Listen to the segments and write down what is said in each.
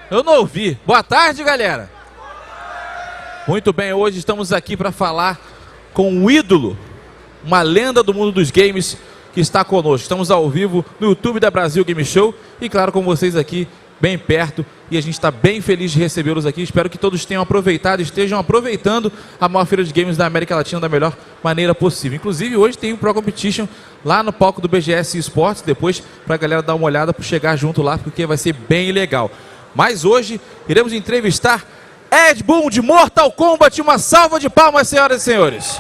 Eu não ouvi. Boa tarde, galera. Muito bem, hoje estamos aqui para falar com um ídolo, uma lenda do mundo dos games que está conosco. Estamos ao vivo no YouTube da Brasil Game Show e, claro, com vocês aqui bem perto. E a gente está bem feliz de recebê-los aqui. Espero que todos tenham aproveitado, estejam aproveitando a maior feira de games da América Latina da melhor maneira possível. Inclusive, hoje tem um Pro Competition lá no palco do BGS Esportes, depois para a galera dar uma olhada, para chegar junto lá, porque vai ser bem legal. Mas hoje iremos entrevistar Boon de Mortal Kombat. Uma salva de palmas, senhoras e senhores.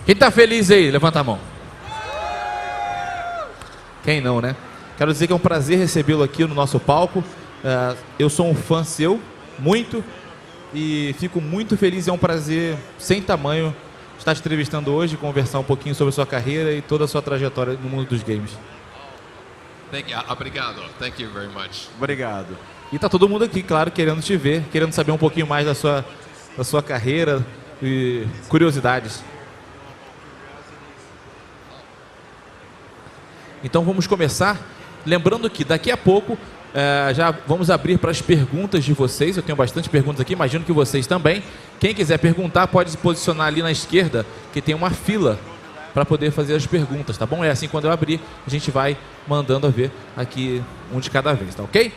Quem tá feliz aí? Levanta a mão. Quem não, né? Quero dizer que é um prazer recebê-lo aqui no nosso palco. Eu sou um fã seu, muito, e fico muito feliz. É um prazer sem tamanho estar te entrevistando hoje, conversar um pouquinho sobre a sua carreira e toda a sua trajetória no mundo dos games. Obrigado. Thank you very much. Obrigado. E tá todo mundo aqui, claro, querendo te ver, querendo saber um pouquinho mais da sua carreira e curiosidades. Então vamos começar, lembrando que daqui a pouco já vamos abrir para as perguntas de vocês. Eu tenho bastante perguntas aqui, imagino que vocês também. Quem quiser perguntar pode se posicionar ali na esquerda, que tem uma fila para poder fazer as perguntas, tá bom? É assim, quando eu abrir, a gente vai mandando a ver aqui um de cada vez, tá ok?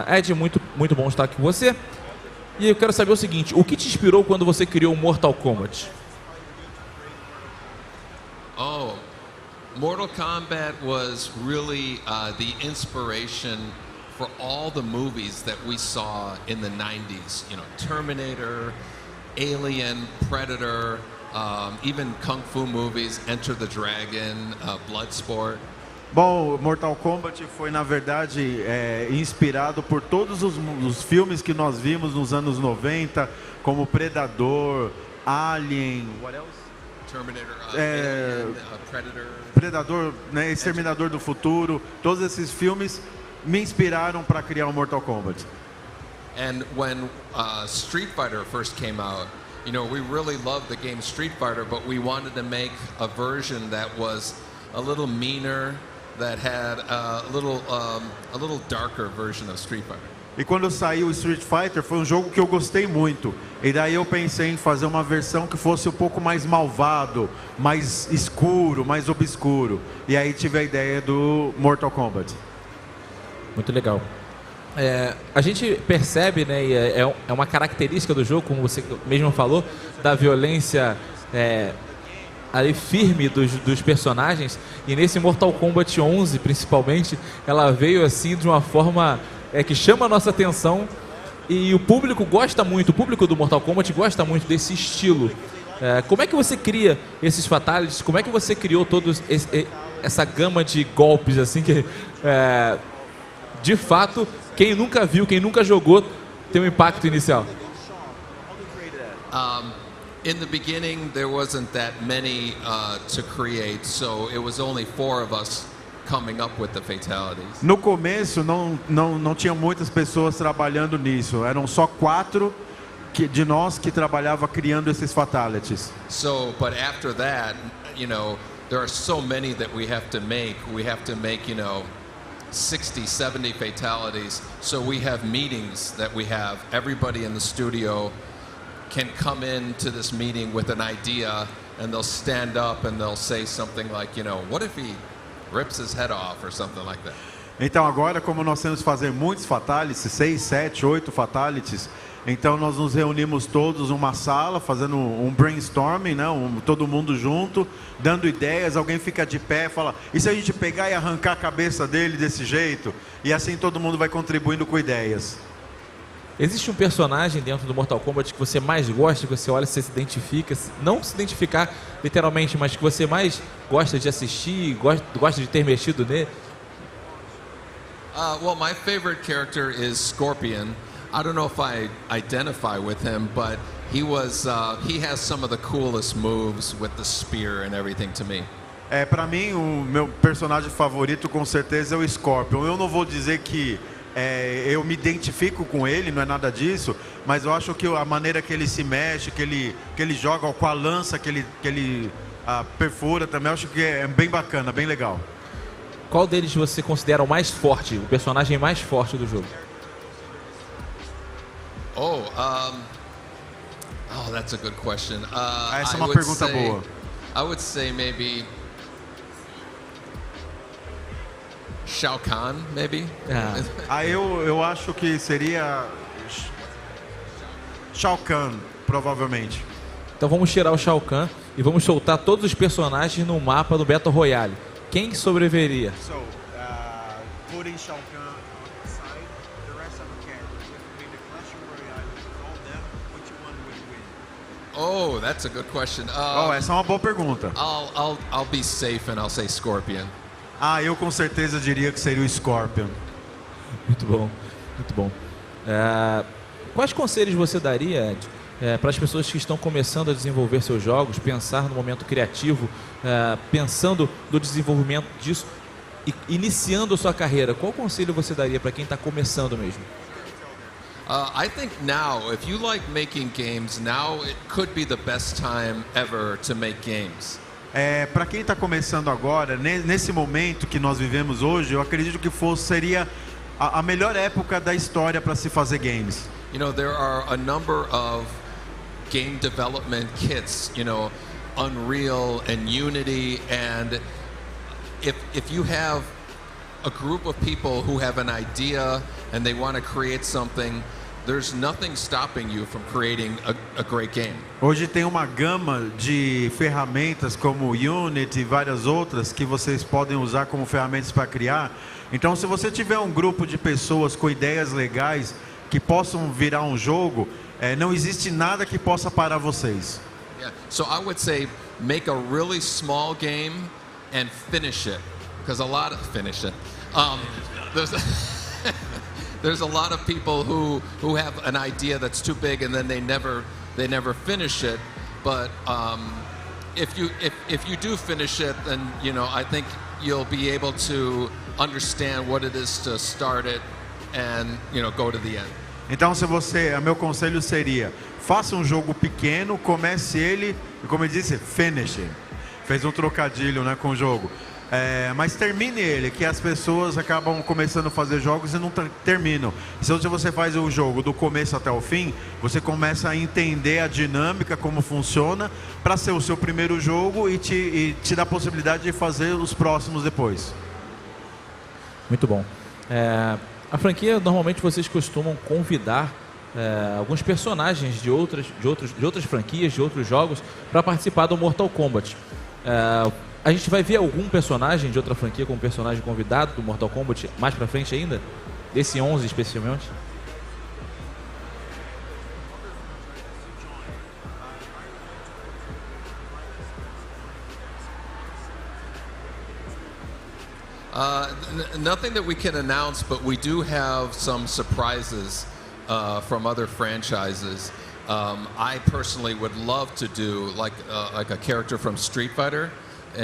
Ed, muito bom estar aqui com você. E eu quero saber o seguinte, o que te inspirou quando você criou o Mortal Kombat? Mortal Kombat was really the inspiration for all the movies that we saw in the 90s. You know, Terminator, Alien, Predator, even Kung Fu movies, Enter the Dragon, Bloodsport. Bom, Mortal Kombat foi, na verdade, inspirado por todos os filmes que nós vimos nos anos 90, como Predador, Alien, what else? Terminator, Predador, né, Exterminador do Futuro. Todos esses filmes me inspiraram para criar o Mortal Kombat. And when Street Fighter first came out, you know, we really loved the game Street Fighter, but we wanted to make a version that was a little meaner, that had a little darker version of Street Fighter. E quando saiu o Street Fighter, foi um jogo que eu gostei muito. E daí eu pensei em fazer uma versão que fosse um pouco mais malvado, mais escuro, mais obscuro. E aí tive a ideia do Mortal Kombat. Muito legal. A gente percebe, né, e é uma característica do jogo, como você mesmo falou, da violência ali firme dos personagens. E nesse Mortal Kombat 11, principalmente, ela veio assim de uma forma que chama a nossa atenção. E o público gosta muito, o público do Mortal Kombat gosta muito desse estilo. Como é que você cria esses fatalities? Como é que você criou toda essa gama de golpes assim que, de fato, quem nunca viu, quem nunca jogou, tem um impacto inicial? In the beginning, there wasn't that many to create, so it was only 4 of us coming up with the fatalities. No começo não tinha muitas pessoas trabalhando nisso. Eram só 4 de nós que trabalhava criando esses fatalities. So, but after that, you know, there are so many that we have to make. We have to make, you know, 60, 70 fatalities. So we have meetings that we have. Everybody in the studio can come into this meeting with an idea, and they'll stand up and they'll say something like, you know, what if he rips his head off or something like that. Então agora, como nós temos que fazer muitos fatalities, 6, 7, 8 fatalities, então nós nos reunimos todos numa sala, fazendo um brainstorming, né? Todo mundo junto, dando ideias. Alguém fica de pé e fala, e se a gente pegar e arrancar a cabeça dele desse jeito? E assim todo mundo vai contribuindo com ideias. Existe um personagem dentro do Mortal Kombat que você mais gosta, que você olha e você se identifica, não se identificar literalmente, mas que você mais gosta de assistir, gosta de ter mexido nele? Well, my favorite character is Scorpion. I don't know if I identify with him, but he has some of the coolest moves with the spear and everything to me. Pra mim, o meu personagem favorito com certeza é o Scorpion. Eu não vou dizer que eu me identifico com ele, não é nada disso, mas eu acho que a maneira que ele se mexe, que ele joga com a lança, que ele perfura também, eu acho que é bem bacana, bem legal. Qual deles você considera o mais forte, o personagem mais forte do jogo? Oh, that's a good question. Essa é uma pergunta boa. I would say maybe Shao Kahn, maybe. Eu acho que seria Shao Kahn, provavelmente. Então vamos tirar o Shao Kahn e vamos soltar todos os personagens no mapa do Battle Royale. Quem sobreviveria? Putting Shao Kahn aside, the rest of the characters, if we made a Clash Royale with all them, which one would win? Oh, that's a good question. Essa é uma boa pergunta. I'll be safe and I'll say Scorpion. Eu com certeza diria que seria o Scorpion. Muito bom, muito bom. Quais conselhos você daria, Ed, para as pessoas que estão começando a desenvolver seus jogos, pensar no momento criativo, pensando no desenvolvimento disso, e iniciando a sua carreira? Qual conselho você daria para quem está começando mesmo? I think now, if you like making games, now it could be the best time ever to make games. Para quem está começando agora, nesse momento que nós vivemos hoje, eu acredito que seria a melhor época da história para se fazer games. You know, there are a number of game development kits, you know, Unreal and Unity, and if you have a group of people who have an idea and they want to create something, there's nothing stopping you from creating a great game. Hoje tem uma gama de ferramentas como Unity e várias outras que vocês podem usar como ferramentas para criar. Então, se você tiver um grupo de pessoas com ideias legais que possam virar um jogo, não existe nada que possa parar vocês. Yeah. So I would say make a really small game and finish it, because there's a lot of people who have an idea that's too big and then they never finish it. But if you do finish it, then you know, I think you'll be able to understand what it is to start it and, you know, go to the end. Então, meu conselho seria: faça um jogo pequeno, comece ele e, como eu disse, finish it. Fez um trocadilho, né, com o jogo. Mas termine ele, que as pessoas acabam começando a fazer jogos e não terminam. Se você faz o jogo do começo até o fim, você começa a entender a dinâmica, como funciona, para ser o seu primeiro jogo e te dá a possibilidade de fazer os próximos depois. Muito bom. A franquia, normalmente vocês costumam convidar alguns personagens de outras franquias, de outros jogos, para participar do Mortal Kombat. A gente vai ver algum personagem de outra franquia como personagem convidado do Mortal Kombat mais pra frente ainda? Desse 11 especialmente? Nothing that we can announce, but we do have some surprises from other franchises. I personally would love to do like a character from Street Fighter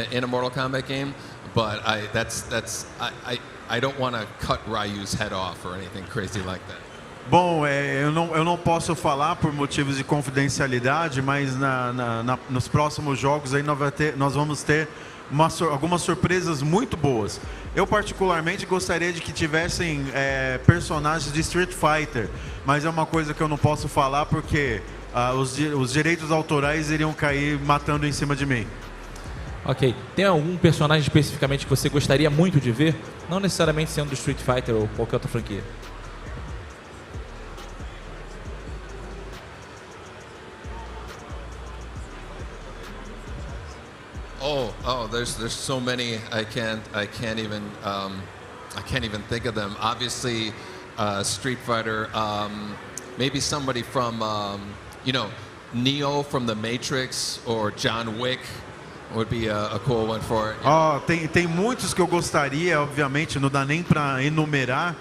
in a Mortal Kombat game, but I don't want to cut Ryu's head off or anything crazy like that. Bom, eu não posso falar por motivos de confidencialidade, mas nos próximos jogos aí nós vamos ter algumas surpresas muito boas. Eu particularmente gostaria de que tivessem personagens de Street Fighter, mas é uma coisa que eu não posso falar porque os direitos autorais iriam cair matando em cima de mim. Ok. Tem algum personagem especificamente que você gostaria muito de ver? Não necessariamente sendo do Street Fighter ou qualquer outra franquia. There's so many I can't even think of them. Obviously, Street Fighter. Maybe somebody from Neo from the Matrix or John Wick would be a cool one for it. Tem muitos que eu gostaria, obviamente, não dá nem para enumerar,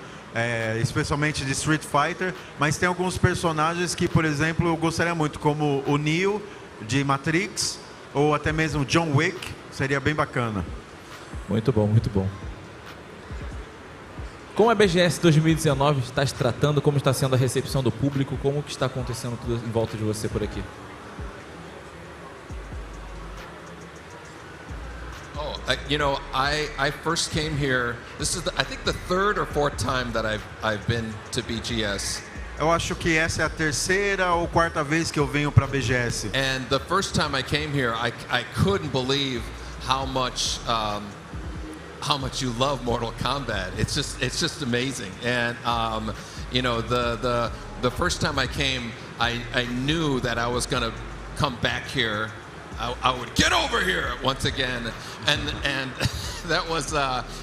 especialmente de Street Fighter, mas tem alguns personagens que, por exemplo, eu gostaria muito, como o Neo de Matrix ou até mesmo John Wick. Seria bem bacana. Muito bom, muito bom. Como a BGS 2019 está se tratando, como está sendo a recepção do público, como que está acontecendo tudo em volta de você por aqui? You know, I first came here. This is, I think, the third or fourth time that I've been to BGS. Eu acho que essa é a terceira ou quarta vez que eu venho para a BGS. And the first time I came here, I couldn't believe how much you love Mortal Kombat. It's just amazing. And you know, the first time I came, I knew that I was gonna come back here. I would get over here once again, and that was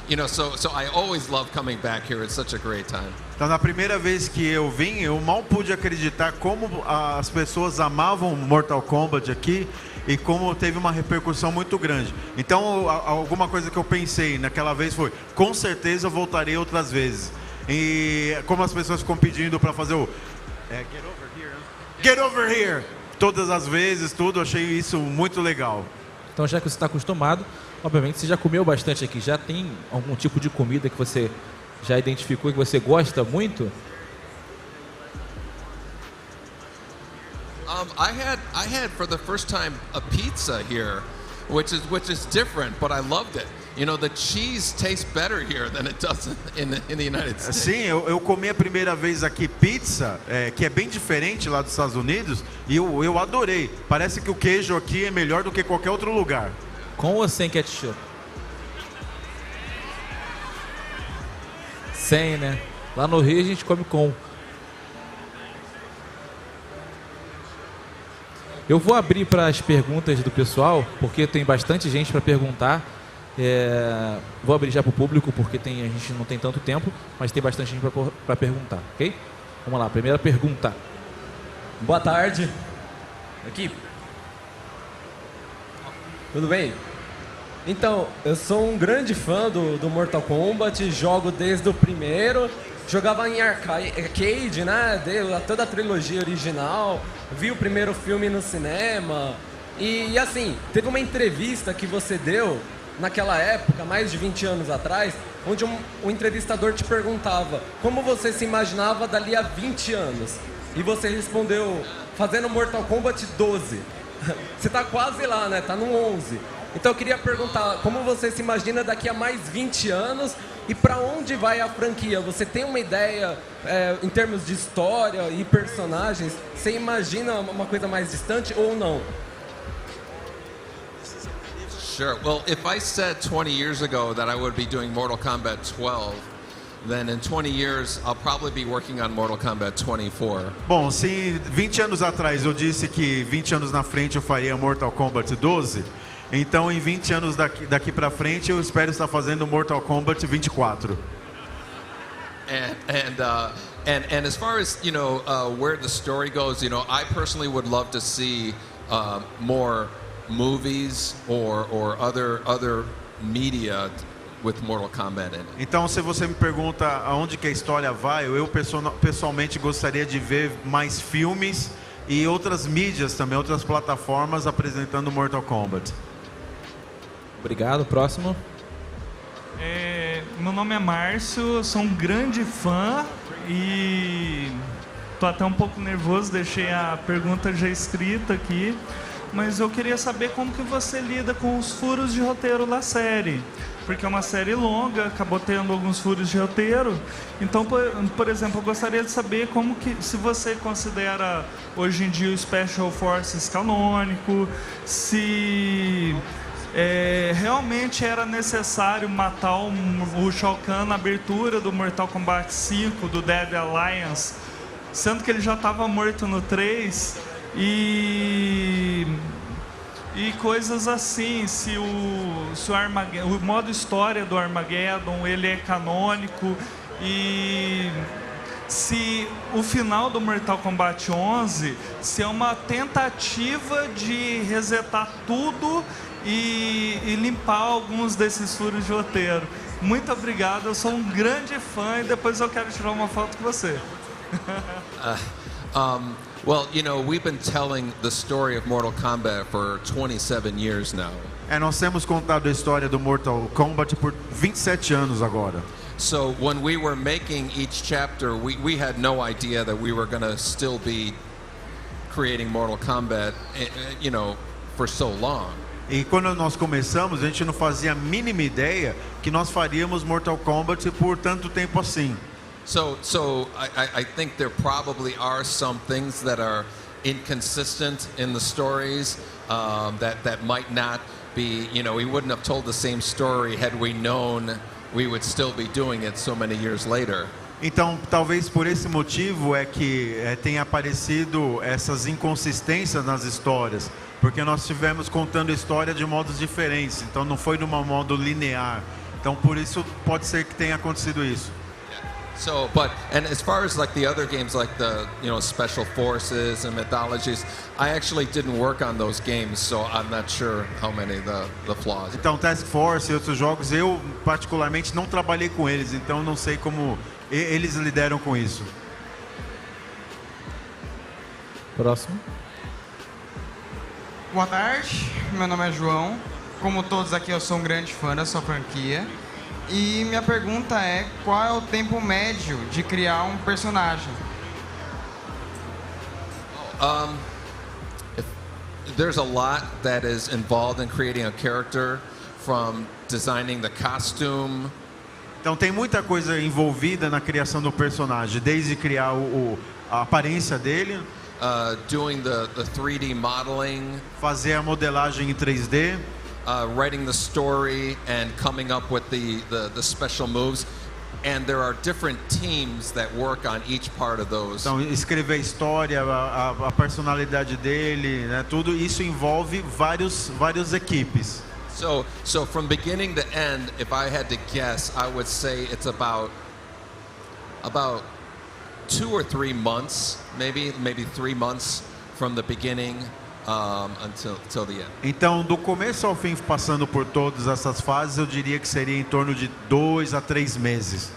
you know, so I always love coming back here. It's such a great time. Então, na primeira vez que eu vim, eu mal pude acreditar como as pessoas amavam Mortal Kombat aqui e como teve uma repercussão muito grande. Então, alguma coisa que eu pensei naquela vez foi, com certeza eu voltarei outras vezes. E como as pessoas ficam pedindo para fazer o get over here, get over here, todas as vezes, tudo, eu achei isso muito legal. Então, já que você está acostumado, obviamente você já comeu bastante aqui. Já tem algum tipo de comida que você já identificou que você gosta muito? I had for the first time a pizza here, which is different, but I loved it. You know, the cheese tastes better here than it does in the United States. Sim, eu comi a primeira vez aqui pizza, que é bem diferente lá dos Estados Unidos, e eu adorei. Parece que o queijo aqui é melhor do que qualquer outro lugar. Com ou sem ketchup? Sem, né? Lá no Rio a gente come com. Eu vou abrir para as perguntas do pessoal, porque tem bastante gente para perguntar. Vou abrir já para o público, porque a gente não tem tanto tempo, mas tem bastante gente para perguntar, ok? Vamos lá, primeira pergunta. Boa tarde. Aqui. Tudo bem? Então, eu sou um grande fã do Mortal Kombat, jogo desde o primeiro, jogava em arcade, né? Toda a trilogia original, vi o primeiro filme no cinema. E assim, teve uma entrevista que você deu naquela época, mais de 20 anos atrás, onde um entrevistador te perguntava como você se imaginava dali a 20 anos. E você respondeu, fazendo Mortal Kombat 12. Você tá quase lá, né? Tá no 11. Então eu queria perguntar, como você se imagina daqui a mais 20 anos e para onde vai a franquia? Você tem uma ideia em termos de história e personagens? Você imagina uma coisa mais distante ou não? Sure. Well, if I said 20 years ago that I would be doing Mortal Kombat 12, then in 20 years I'll probably be working on Mortal Kombat 24. Bom, se 20 anos atrás eu disse que 20 anos na frente eu faria Mortal Kombat 12, então em 20 anos daqui para frente eu espero estar fazendo Mortal Kombat 24. And as far as, you know, where the story goes, you know, I personally would love to see more movies or other media with Mortal Kombat in it. Então, se você me pergunta aonde que a história vai, eu pessoalmente gostaria de ver mais filmes e outras mídias também, outras plataformas apresentando Mortal Kombat. Obrigado. Próximo. Meu nome é Márcio, sou um grande fã e tô até um pouco nervoso, deixei a pergunta já escrita aqui. Mas eu queria saber como que você lida com os furos de roteiro da série. Porque é uma série longa, acabou tendo alguns furos de roteiro. Então, por exemplo, eu gostaria de saber como que, se você considera hoje em dia o Special Forces canônico, se realmente era necessário matar o Shao Kahn na abertura do Mortal Kombat 5, do Dead Alliance, sendo que ele já estava morto no 3... E coisas assim, se o modo história do Armageddon ele é canônico, e se o final do Mortal Kombat 11 se é uma tentativa de resetar tudo e limpar alguns desses furos de roteiro. Muito obrigado, eu sou um grande fã e depois eu quero tirar uma foto com você. Well, you know, we've been telling the story of Mortal Kombat for 27 years now. Nós temos contado a história do Mortal Kombat por 27 anos agora. So when we were making each chapter, we had no idea that we were going to still be creating Mortal Kombat, you know, for so long. E quando nós começamos, a gente não fazia a mínima ideia que nós faríamos Mortal Kombat por tanto tempo assim. So I think there probably are some things that are inconsistent in the stories, that might not be, you know, we wouldn't have told the same story had we known we would still be doing it so many years later. Então, talvez por esse motivo é que tenha aparecido essas inconsistências nas histórias, porque nós estivemos contando a história de modos diferentes, então não foi de um modo linear. Então, por isso pode ser que tenha acontecido isso. So, and as far as like the other games, like the, you know, Special Forces and Mythologies, I actually didn't work on those games, so I'm not sure how many the flaws. Então, Task Force e outros jogos, eu particularmente não trabalhei com eles, então não sei como eles lidaram com isso. Próximo. Boa tarde, meu nome é João. Como todos aqui, eu sou um grande fã da sua franquia. E minha pergunta é, qual é o tempo médio de criar um personagem? There's a lot that is involved in creating a character, from designing the costume. Então tem muita coisa envolvida na criação do personagem, desde criar a aparência dele, Doing the 3D modeling, fazer a modelagem em 3D, writing the story and coming up with the special moves. And there are different teams that work on each part of those. Então escrever a história, a personalidade dele, né, tudo isso envolve várias equipes. So from beginning to end, if I had to guess, I would say it's about 2 or 3 months, maybe 3 months from the beginning until the end. Então, do começo ao fim, passando por todas essas fases, eu diria que seria em torno de 2 a 3 meses.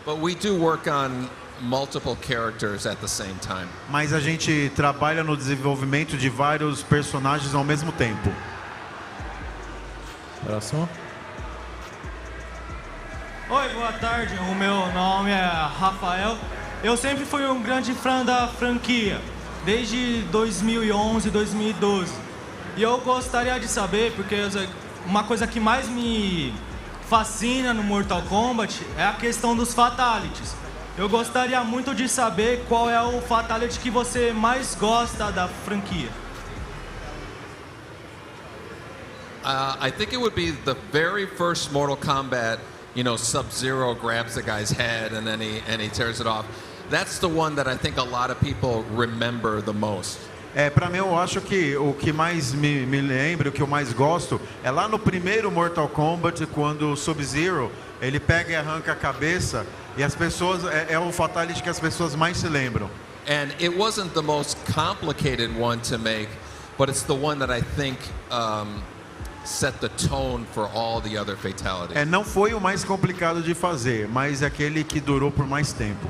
But we do work on multiple characters at the same time. Mas a gente trabalha no desenvolvimento de vários personagens ao mesmo tempo. Próximo. Oi, boa tarde. O meu nome é Rafael. Eu sempre fui um grande fã da franquia, desde 2011, 2012. E eu gostaria de saber, porque uma coisa que mais me fascina no Mortal Kombat é a questão dos fatalities. Eu gostaria muito de saber qual é o fatality que você mais gosta da franquia. I think it would be the very first Mortal Kombat. You know, Sub-Zero grabs the guy's head and then he tears it off. That's the one that I think a lot of people remember the most. Para mim, eu acho que o que mais me lembra, o que eu mais gosto, é lá no primeiro Mortal Kombat, quando o Sub-Zero, ele pega e arranca a cabeça, e as pessoas, é o fatality que as pessoas mais se lembram. And it wasn't the most complicated one to make, but it's the one that I think set the tone for all the other fatalities. Não foi o mais complicado de fazer, mas é aquele que durou por mais tempo.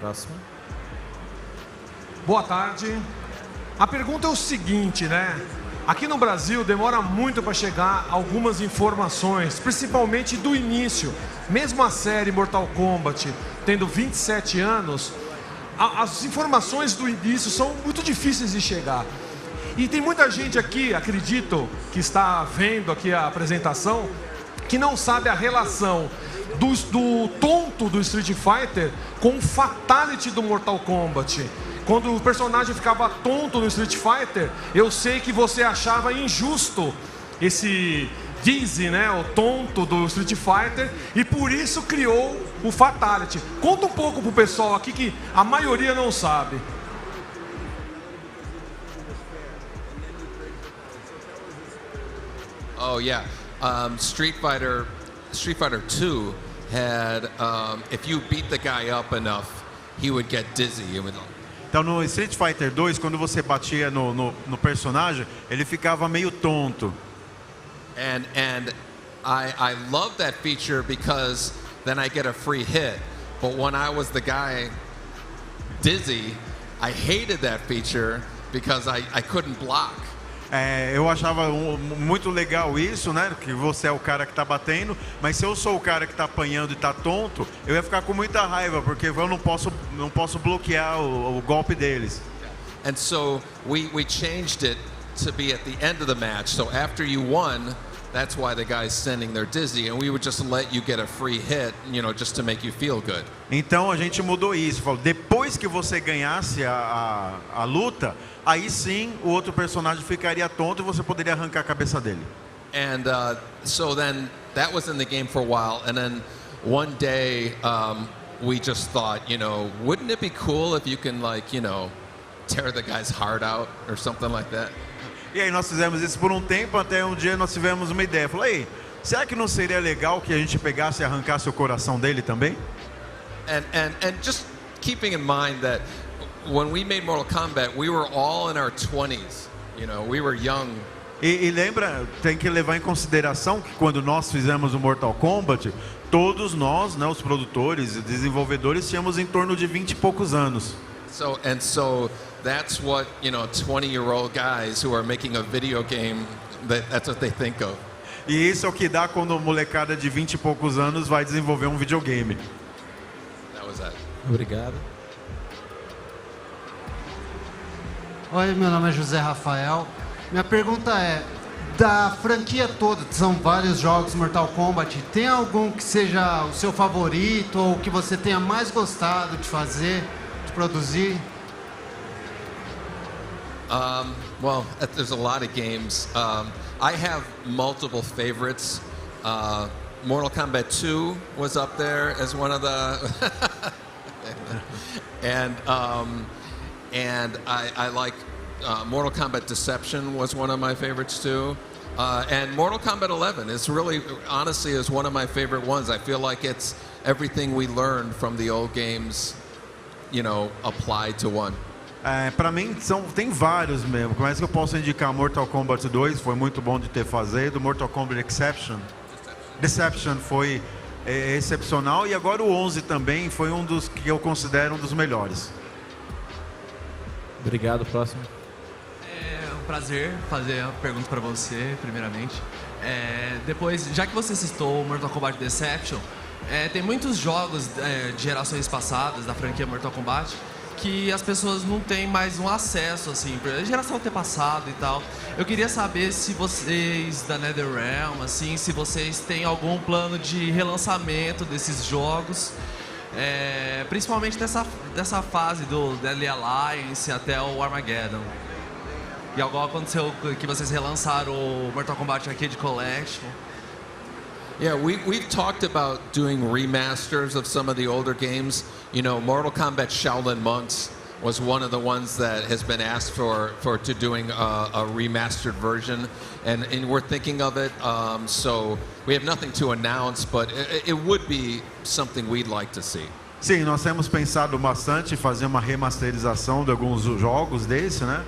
Próximo. Boa tarde. A pergunta é o seguinte, né? Aqui no Brasil demora muito para chegar algumas informações, principalmente do início. Mesmo a série Mortal Kombat tendo 27 anos, as informações do início são muito difíceis de chegar. E tem muita gente aqui, acredito, que está vendo aqui a apresentação, que não sabe a relação do tonto do Street Fighter com o fatality do Mortal Kombat. Quando o personagem ficava tonto no Street Fighter, eu sei que você achava injusto esse Dizzy, né, o tonto do Street Fighter, e por isso criou o fatality. Conta um pouco pro pessoal aqui que a maioria não sabe. Oh yeah, Street Fighter 2 had if you beat the guy up enough, he would get dizzy. Então no Street Fighter 2, quando você batia no personagem, ele ficava meio tonto. And I love that feature because then I get a free hit. But when I was the guy dizzy, I hated that feature because I couldn't block. Eu achava muito legal isso, né? Que você é o cara que está batendo, mas se eu sou o cara que está apanhando e está tonto, eu ia ficar com muita raiva, porque eu não posso bloquear o golpe deles. And so we changed it to be at the end of the match. So after you won, that's why the guy's sending their dizzy, and we would just let you get a free hit, just to make you feel good. Então a gente mudou isso. Falou, depois que você ganhasse a luta, aí sim o outro personagem ficaria tonto e você poderia arrancar a cabeça dele. And so then that was in the game for a while, and then one day we just thought, wouldn't it be cool if you can tear the guy's heart out or something like that? E aí nós fizemos isso por um tempo, até um dia nós tivemos uma ideia. Falei, será que não seria legal que a gente pegasse e arrancasse o coração dele também? And just keeping in mind that when we made Mortal Kombat, we were all in our 20s. We were young. E lembra, tem que levar em consideração que quando nós fizemos o Mortal Kombat, todos nós, né, os produtores e desenvolvedores, tínhamos em torno de 20 e poucos anos. So that's what 20-year-old guys who are making a video game, that's what they think of. E isso é o que dá quando a molecada de 20 e poucos anos vai desenvolver um videogame. That was that. Obrigado. Oi, meu nome é José Rafael. Minha pergunta é, da franquia toda, são vários jogos Mortal Kombat, tem algum que seja o seu favorito ou que você tenha mais gostado de fazer, de produzir? Well, there's a lot of games. I have multiple favorites. Mortal Kombat 2 was up there as one of the... and I like Mortal Kombat Deception was one of my favorites too. And Mortal Kombat 11 is really, honestly, is one of my favorite ones. I feel like it's everything we learned from the old games, applied to one. Para mim, tem vários mesmo. Mas que eu posso indicar Mortal Kombat 2, foi muito bom de ter feito. Mortal Kombat Deception foi excepcional. E agora o 11 também foi um dos que eu considero um dos melhores. Obrigado, próximo. É um prazer fazer a pergunta para você, primeiramente. Depois, já que você citou Mortal Kombat Deception, tem muitos jogos de gerações passadas da franquia Mortal Kombat que as pessoas não têm mais um acesso, assim, pra geração antepassada e tal. Eu queria saber se vocês, da NetherRealm, assim, se vocês têm algum plano de relançamento desses jogos, principalmente dessa fase do Deadly Alliance até o Armageddon. E agora aconteceu que vocês relançaram o Mortal Kombat Arcade Collection. Yeah, we've talked about doing remasters of some of the older games. Mortal Kombat Shaolin Monks was one of the ones that has been asked for doing a remastered version, and we're thinking of it. So we have nothing to announce, but it would be something we'd like to see. Sim, nós temos pensado bastante em fazer uma remasterização de alguns jogos desse, né?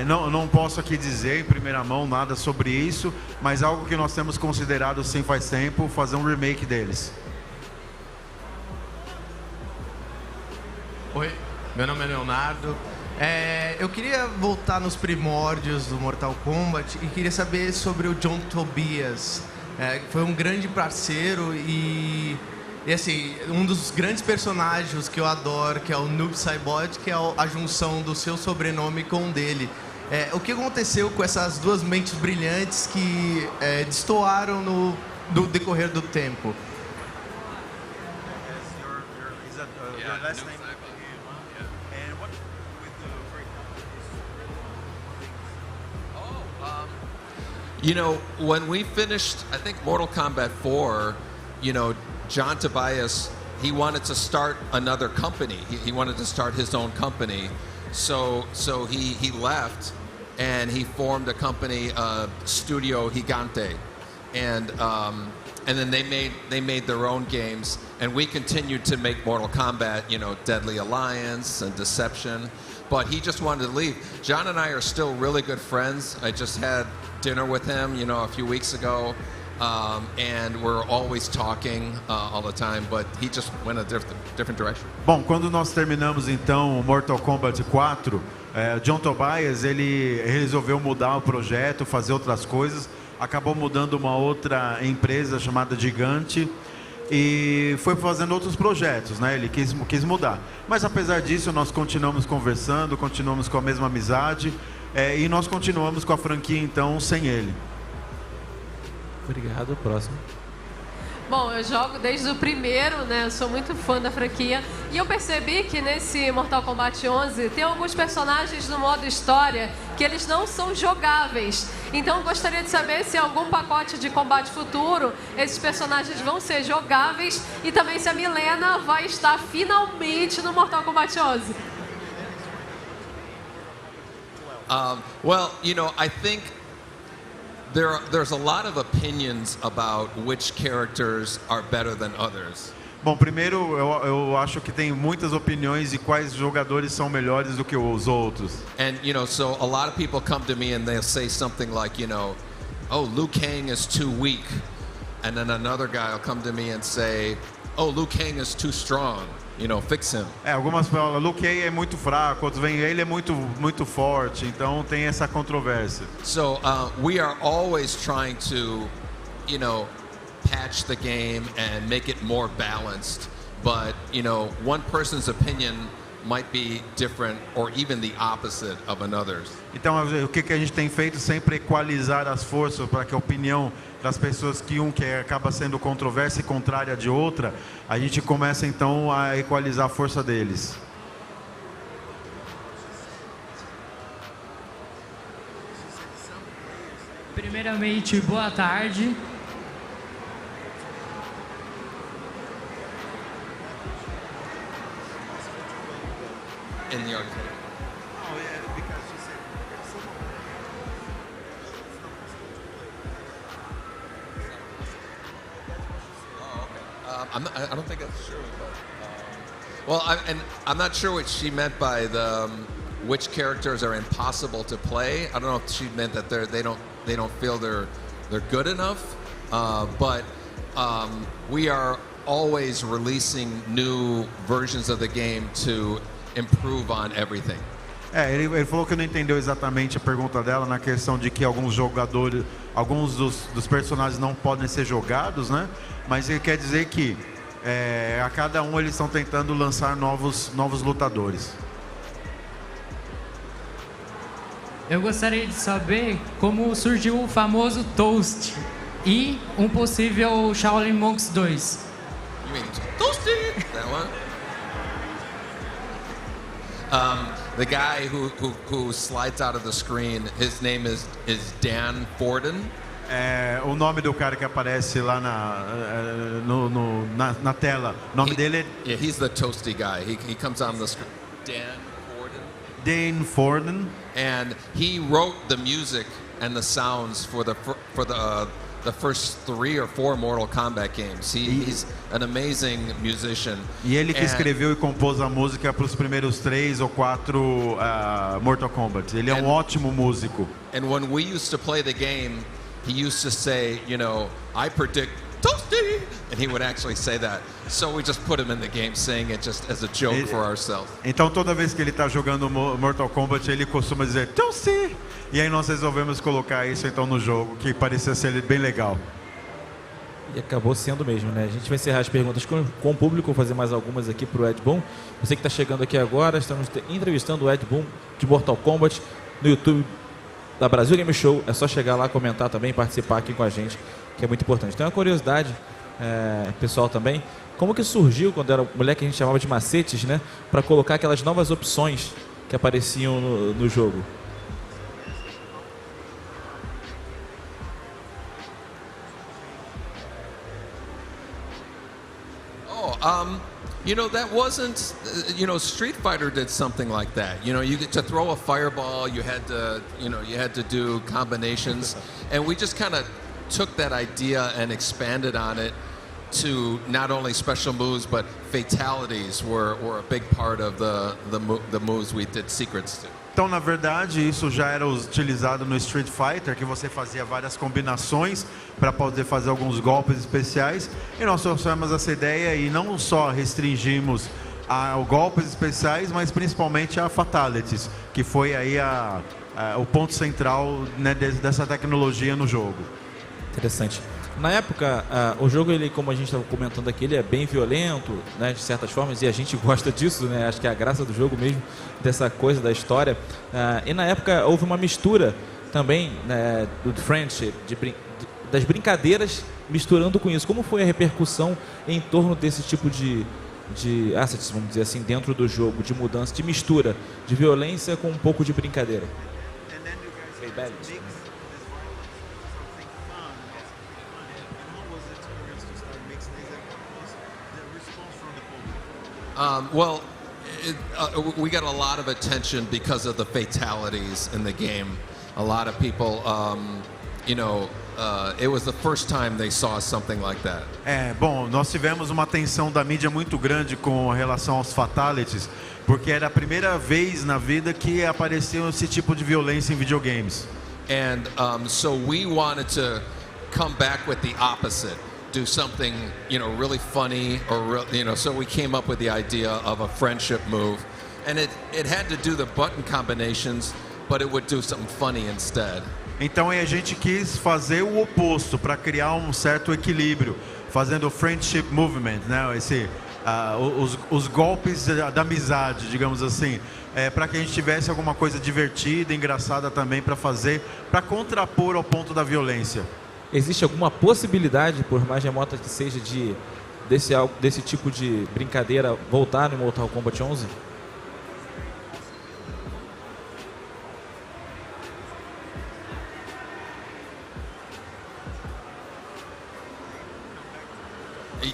Não posso aqui dizer em primeira mão nada sobre isso, mas algo que nós temos considerado sim faz tempo, fazer um remake deles. Oi, meu nome é Leonardo. Eu queria voltar nos primórdios do Mortal Kombat e queria saber sobre o John Tobias, que foi um grande parceiro e assim, um dos grandes personagens que eu adoro, que é o Noob Saibot, que é a junção do seu sobrenome com o dele. O que aconteceu com essas duas mentes brilhantes que destoaram no decorrer do tempo? When we finished, I think Mortal Kombat 4, John Tobias, he wanted to start another company. He wanted to start his own company. So he left and he formed a company, Studio Gigante. And then they made their own games, and we continued to make Mortal Kombat, Deadly Alliance and Deception. But he just wanted to leave. John and I are still really good friends. I just had dinner with him, a few weeks ago. And we're always talking all the time, but he just went a different direction. Bom, quando nós terminamos então o Mortal Kombat 4, John Tobias, ele resolveu mudar o projeto, fazer outras coisas, acabou mudando uma outra empresa chamada Gigante e foi fazendo outros projetos, né? Ele quis mudar. Mas apesar disso, nós continuamos conversando, continuamos com a mesma amizade e nós continuamos com a franquia, então, sem ele. Obrigado, próximo. Bom, eu jogo desde o primeiro, né? Eu sou muito fã da franquia. E eu percebi que nesse Mortal Kombat 11 tem alguns personagens no modo história que eles não são jogáveis. Então eu gostaria de saber se em algum pacote de combate futuro esses personagens vão ser jogáveis e também se a Milena vai estar finalmente no Mortal Kombat 11. Well, you know, I think there's a lot of opinions about which characters are better than others. Bom, primeiro eu acho que tem muitas opiniões de quais jogadores são melhores do que os outros. And you know, so a lot of people come to me and they'll say something like, you know, oh, Liu Kang is too weak. And then another guy will come to me and say, oh, Liu Kang is too strong. You know, fix him. Algumas falam, Liu Kang é muito fraco, outros vêm, ele é muito forte, então tem essa controvérsia. So we are always trying to, you know, patch the game and make it more balanced. But, you know, one person's opinion might be different or even the opposite of another's. Então, o que a gente tem feito sempre é equalizar as forças para que a opinião das pessoas que acaba sendo controversa e contrária de outra, a gente começa então a equalizar a força deles. Primeiramente, boa tarde. In the arcade. I don't think that's true. But, well, I'm not sure what she meant by the which characters are impossible to play. I don't know if she meant that they don't feel they're good enough. But we are always releasing new versions of the game to improve on everything. Ele falou que não entendeu exatamente a pergunta dela na questão de que alguns jogadores, alguns dos personagens não podem ser jogados, né? Mas ele quer dizer que a cada um eles estão tentando lançar novos lutadores. Eu gostaria de saber como surgiu o famoso Toast e um possível Shaolin Monks 2. You mean Toasty? That one? The guy who slides out of the screen, his name is Dan Forden. O nome do cara que aparece lá na tela, o nome dele é... Yeah, he's the toasty guy. He comes on the screen. Dan Forden. And he wrote the music and the sounds for the first 3 or 4 Mortal Kombat games. He's an amazing musician. E ele que escreveu e compôs a música para os primeiros 3 ou 4 Mortal Kombat. Ele é ótimo músico. And when we used to play the game, he used to say, you know, I predict Toasty, and he would actually say that. So we just put him in the game saying it just as a joke for ourselves. Então toda vez que ele está jogando Mortal Kombat, ele costuma dizer Toasty. E aí nós resolvemos colocar isso então no jogo, que parecia ser bem legal. E acabou sendo mesmo, né? A gente vai encerrar as perguntas com o público, vou fazer mais algumas aqui para o Ed Boon. Você que está chegando aqui agora, estamos entrevistando o Ed Boon de Mortal Kombat no YouTube da Brasil Game Show. É só chegar lá, comentar também, participar aqui com a gente, que é muito importante. Tem uma curiosidade, pessoal, também. Como que surgiu, quando era mulher que a gente chamava de macetes, né? Para colocar aquelas novas opções que apareciam no jogo? You know, that wasn't, you know, Street Fighter did something like that. You know, you get to throw a fireball, you had to do combinations, and we just kind of took that idea and expanded on it to not only special moves, but fatalities were a big part of the moves we did secrets to. Então, na verdade, isso já era utilizado no Street Fighter, que você fazia várias combinações para poder fazer alguns golpes especiais. E nós trouxemos essa ideia e não só restringimos a golpes especiais, mas principalmente a fatalities, que foi aí o ponto central, né, dessa tecnologia no jogo. Interessante. Na época, o jogo, ele, como a gente estava comentando aqui, ele é bem violento, né, de certas formas, e a gente gosta disso, né? Acho que é a graça do jogo mesmo, dessa coisa da história. E na época houve uma mistura também, né, do friendship, das brincadeiras misturando com isso. Como foi a repercussão em torno desse tipo de assets, vamos dizer assim, dentro do jogo, de mudança, de mistura, de violência com um pouco de brincadeira? Well, we got a lot of attention because of the fatalities in the game. A lot of people, you know, it was the first time they saw something like that. Bom, nós tivemos uma atenção da mídia muito grande com relação aos fatalities, porque era a primeira vez na vida que apareceu esse tipo de violência em videogames. And so we wanted to come back with the opposite. Do something, you know, really funny, or you know, so we came up with the idea of a friendship move, and it had to do the button combinations, but it would do something funny instead. Então a gente quis fazer o oposto para criar um certo equilíbrio, fazendo o friendship movement, né? Os golpes da amizade, digamos assim, para que a gente tivesse alguma coisa divertida, engraçada também para fazer, para contrapor ao ponto da violência. Existe alguma possibilidade, por mais remota que seja, desse tipo de brincadeira voltar no Mortal Kombat 11?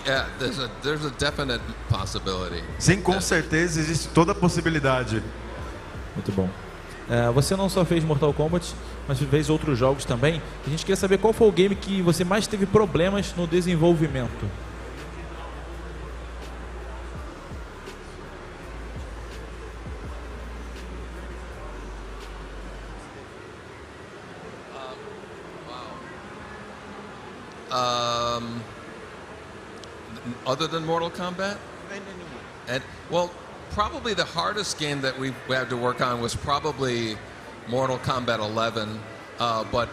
Yeah, there's a definite possibility. Sim, com certeza existe toda a possibilidade. Muito bom. Você não só fez Mortal Kombat, mas fez outros jogos também. A gente queria saber qual foi o game que você mais teve problemas no desenvolvimento. Other than Mortal Kombat? Well, probably the hardest game that we had to work on was probably Mortal Kombat 11, but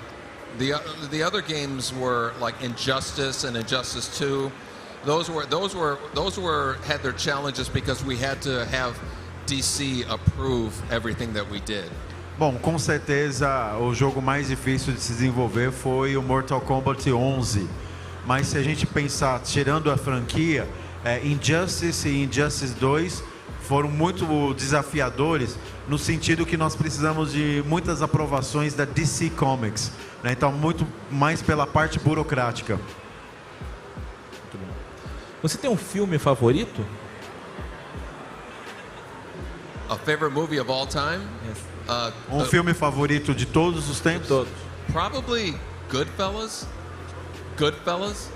the other games were like Injustice and Injustice 2. Those had their challenges because we had to have DC approve everything that we did. Bom, com certeza o jogo mais difícil de se desenvolver foi o Mortal Kombat 11. Mas se a gente pensar, tirando a franquia, Injustice e Injustice 2 foram muito desafiadores, no sentido que nós precisamos de muitas aprovações da DC Comics, né? Então, muito mais pela parte burocrática. Muito bom. Você tem um filme favorito? A favorite movie of all time? Yes. Filme favorito de todos os tempos? Todos. Probably Goodfellas. Goodfellas?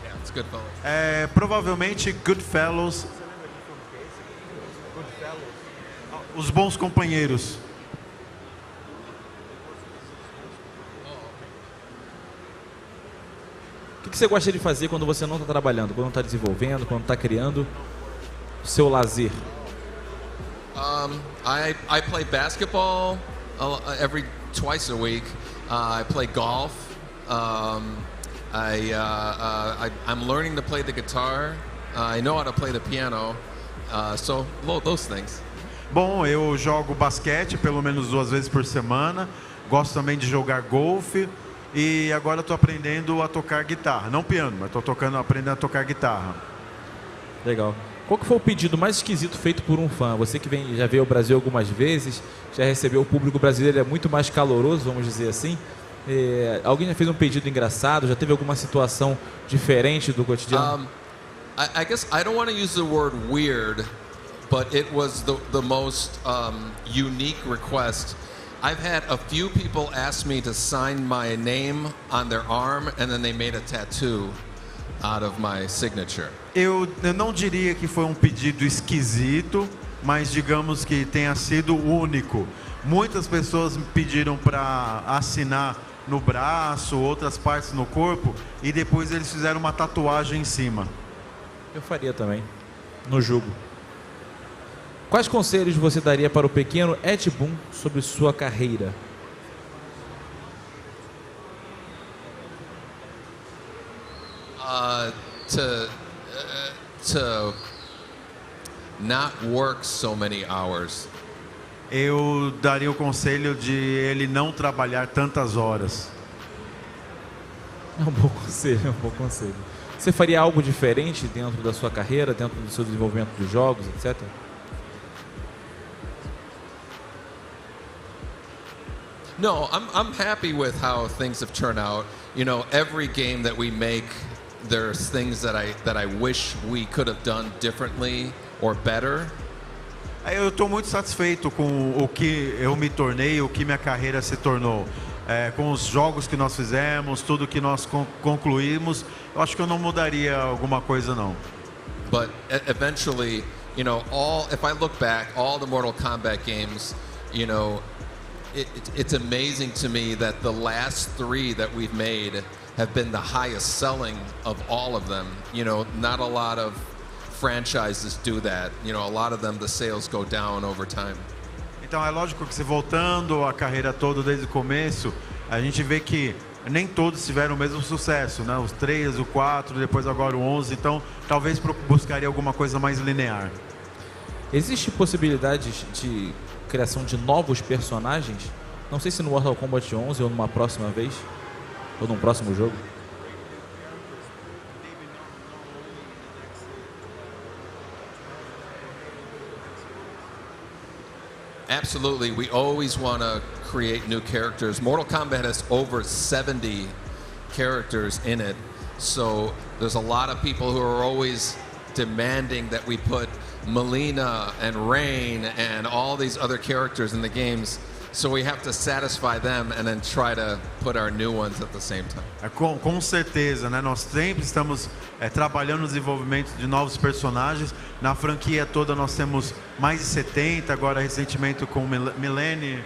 Yeah, it's Goodfellas. Provavelmente Goodfellas. Os Bons Companheiros. O que você gosta de fazer quando você não está trabalhando, quando não está desenvolvendo, quando está criando o seu lazer? I play basketball twice a week. I play golf. I'm learning to play the guitar. I know how to play the piano. So those things. Bom, eu jogo basquete pelo menos 2 vezes por semana. Gosto também de jogar golfe. E agora estou aprendendo a tocar guitarra. Não piano, mas estou aprendendo a tocar guitarra. Legal. Qual que foi o pedido mais esquisito feito por um fã? Você que já veio ao Brasil algumas vezes, já recebeu o público brasileiro, é muito mais caloroso, vamos dizer assim. Alguém já fez um pedido engraçado? Já teve alguma situação diferente do cotidiano? I guess I don't want to use the word weird, but it was the most unique request. I've had a few people ask me to sign my name on their arm, and then they made a tattoo out of my signature. Eu não diria que foi um pedido esquisito, mas digamos que tenha sido único. Muitas pessoas me pediram para assinar no braço, outras partes no corpo, e depois eles fizeram uma tatuagem em cima. Eu faria também, no jogo. Quais conselhos você daria para o pequeno Ed Boon sobre sua carreira? To not work so many hours. Eu daria o conselho de ele não trabalhar tantas horas. É um bom conselho, é um bom conselho. Você faria algo diferente dentro da sua carreira, dentro do seu desenvolvimento de jogos, etc? No, I'm happy with how things have turned out. You know, every game that we make, there's things that I wish we could have done differently or better. Eu estou muito satisfeito com o que eu me tornei, o que minha carreira se tornou. Com os jogos que nós fizemos, tudo que nós concluímos, eu acho que eu não mudaria alguma coisa não. But eventually, you know, if I look back, all the Mortal Kombat games, you know, it's amazing to me that the last 3 that we've made have been the highest selling of all of them. You know, not a lot of franchises do that. You know, a lot of them, the sales go down over time. Então é lógico que se voltando a carreira toda desde o começo, a gente vê que nem todos tiveram o mesmo sucesso, né? Os 3, o 4, depois agora o 11, então talvez buscaria alguma coisa mais linear. Existe possibilidades de criação de novos personagens? Não sei se no Mortal Kombat 11 ou numa próxima vez, ou num próximo jogo. Absolutely, we always want to create new characters. Mortal Kombat has over 70 characters in it, so there's a lot of people who are always demanding that we put Melina and Rain and all these other characters in the games, so we have to satisfy them and then try to put our new ones at the same time. Com certeza, né? Nós sempre estamos trabalhando no desenvolvimento de novos personagens. Na franquia toda nós temos mais de 70, agora recentemente com Milene,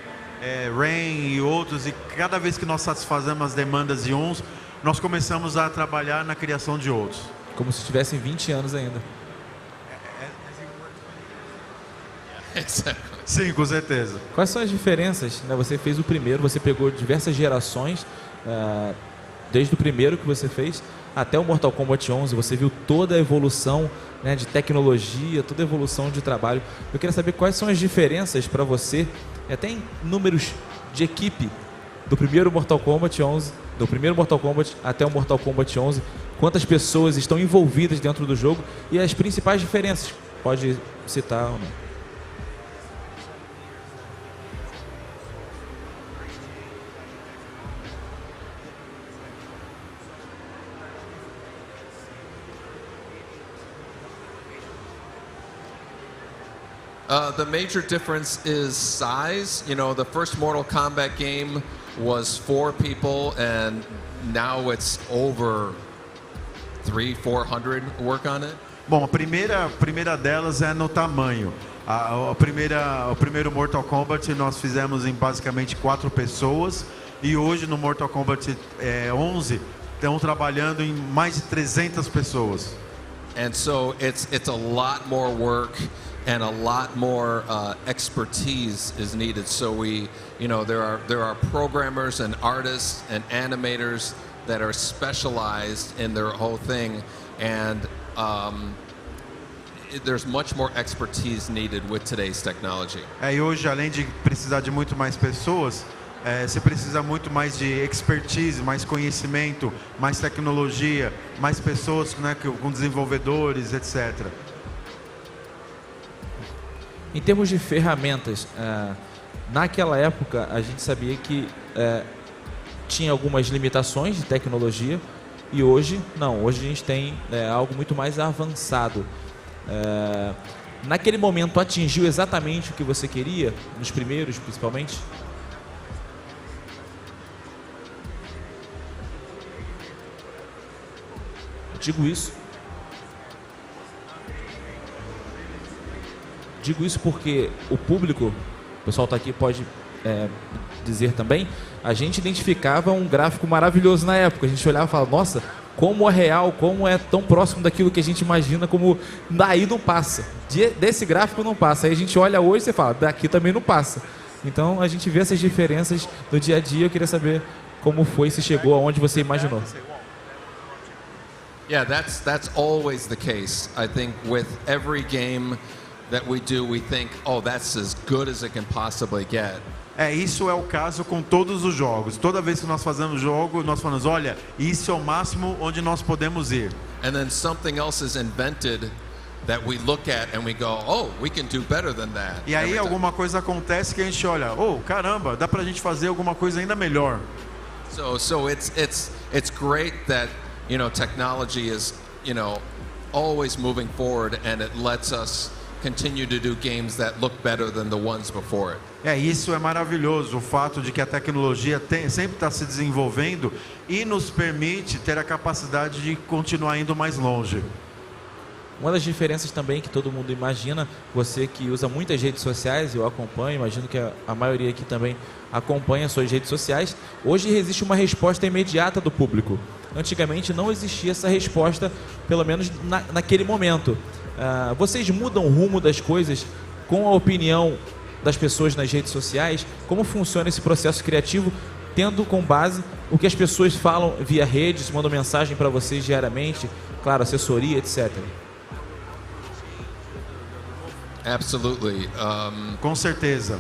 Rain e outros, e cada vez que nós satisfazemos as demandas de uns, nós começamos a trabalhar na criação de outros. Como se tivessem 20 anos ainda. Sim, com certeza. Quais são as diferenças? Né? Você fez o primeiro, você pegou diversas gerações, desde o primeiro que você fez até o Mortal Kombat 11, você viu toda a evolução, né, de tecnologia, toda a evolução de trabalho. Eu queria saber quais são as diferenças para você, até em números de equipe, do primeiro Mortal Kombat 11, do primeiro Mortal Kombat até o Mortal Kombat 11, quantas pessoas estão envolvidas dentro do jogo e as principais diferenças. Pode citar ou não. The major difference is size. You know, the first Mortal Kombat game was 4 people, and now it's over 300-400 work on it. Bom, a primeira delas é no tamanho. O primeiro Mortal Kombat nós fizemos em basicamente 4 pessoas, e hoje no Mortal Kombat 11 estão trabalhando em mais de 300 pessoas. And so it's a lot more work. And a lot more expertise is needed. So there are programmers and artists and animators that are specialized in their whole thing, and there's much more expertise needed with today's technology. E hoje, além de precisar de muito mais pessoas, você precisa muito mais de expertise, mais conhecimento, mais tecnologia, mais pessoas, né, com desenvolvedores, etc. Em termos de ferramentas, naquela época a gente sabia que tinha algumas limitações de tecnologia e hoje não, hoje a gente tem algo muito mais avançado. Naquele momento atingiu exatamente o que você queria, nos primeiros principalmente? Digo isso porque o público, o pessoal está aqui, pode dizer também, a gente identificava um gráfico maravilhoso na época. A gente olhava e falava, nossa, como é real, como é tão próximo daquilo que a gente imagina, como daí não passa. Desse gráfico não passa. Aí a gente olha hoje e você fala, daqui também não passa. Então a gente vê essas diferenças no dia a dia. Eu queria saber como foi, se chegou aonde você imaginou. Yeah, that's always the case. I think with every game that we do, we think, oh, that's as good as it can possibly get. Isso é o caso com todos os jogos. Toda vez que nós fazemos jogo, nós falamos, olha, isso é o máximo onde nós podemos ir. And then something else is invented that we look at and we go, oh, we can do better than that. E aí alguma coisa acontece que a gente olha, oh, caramba, dá pra gente fazer alguma coisa ainda melhor. So it's great that, you know, technology is, you know, always moving forward and it lets us continue to do games that look better than the ones before it. Isso é maravilhoso, o fato de que a tecnologia sempre está se desenvolvendo e nos permite ter a capacidade de continuar indo mais longe. Uma das diferenças também que todo mundo imagina, você que usa muitas redes sociais, eu acompanho, imagino que a maioria aqui também acompanha suas redes sociais, hoje existe uma resposta imediata do público. Antigamente não existia essa resposta, pelo menos naquele momento. Vocês mudam o rumo das coisas com a opinião das pessoas nas redes sociais? Como funciona esse processo criativo, tendo com base o que as pessoas falam via redes, mandam mensagem para vocês diariamente, claro, assessoria, etc. Absolutely. Com certeza.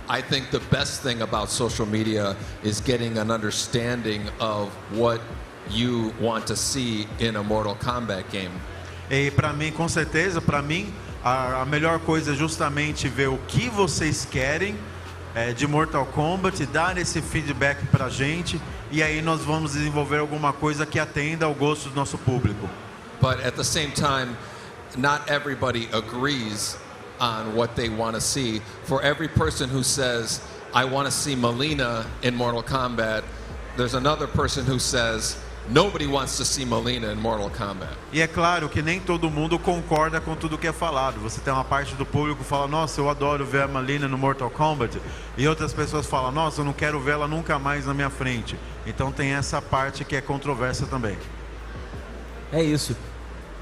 I think the best thing about social media is getting an understanding of what you want to see in a Mortal Kombat game. E para mim, com certeza, para mim, a melhor coisa é justamente ver o que vocês querem de Mortal Kombat, dar esse feedback pra gente, e aí nós vamos desenvolver alguma coisa que atenda ao gosto do nosso público. But at the same time, not everybody agrees on what they want to see. For every person who says, I want to see Mileena in Mortal Kombat, there's another person who says, nobody wants to see Mileena in Mortal Kombat. E é claro que nem todo mundo concorda com tudo que é falado. Você tem uma parte do público que fala, nossa, eu adoro ver a Mileena no Mortal Kombat. E outras pessoas falam, nossa, eu não quero vê-la nunca mais na minha frente. Então tem essa parte que é controversa também. É isso.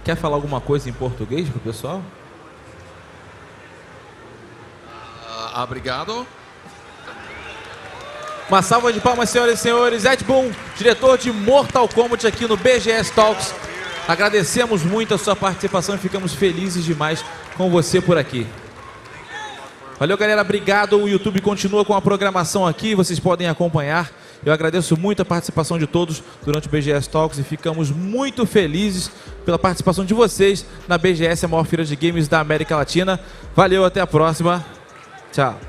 Quer falar alguma coisa em português pro pessoal? Obrigado. Uma salva de palmas, senhoras e senhores. Ed Boon, diretor de Mortal Kombat aqui no BGS Talks. Agradecemos muito a sua participação e ficamos felizes demais com você por aqui. Valeu, galera. Obrigado. O YouTube continua com a programação aqui. Vocês podem acompanhar. Eu agradeço muito a participação de todos durante o BGS Talks e ficamos muito felizes pela participação de vocês na BGS, a maior feira de games da América Latina. Valeu, até a próxima. Tchau.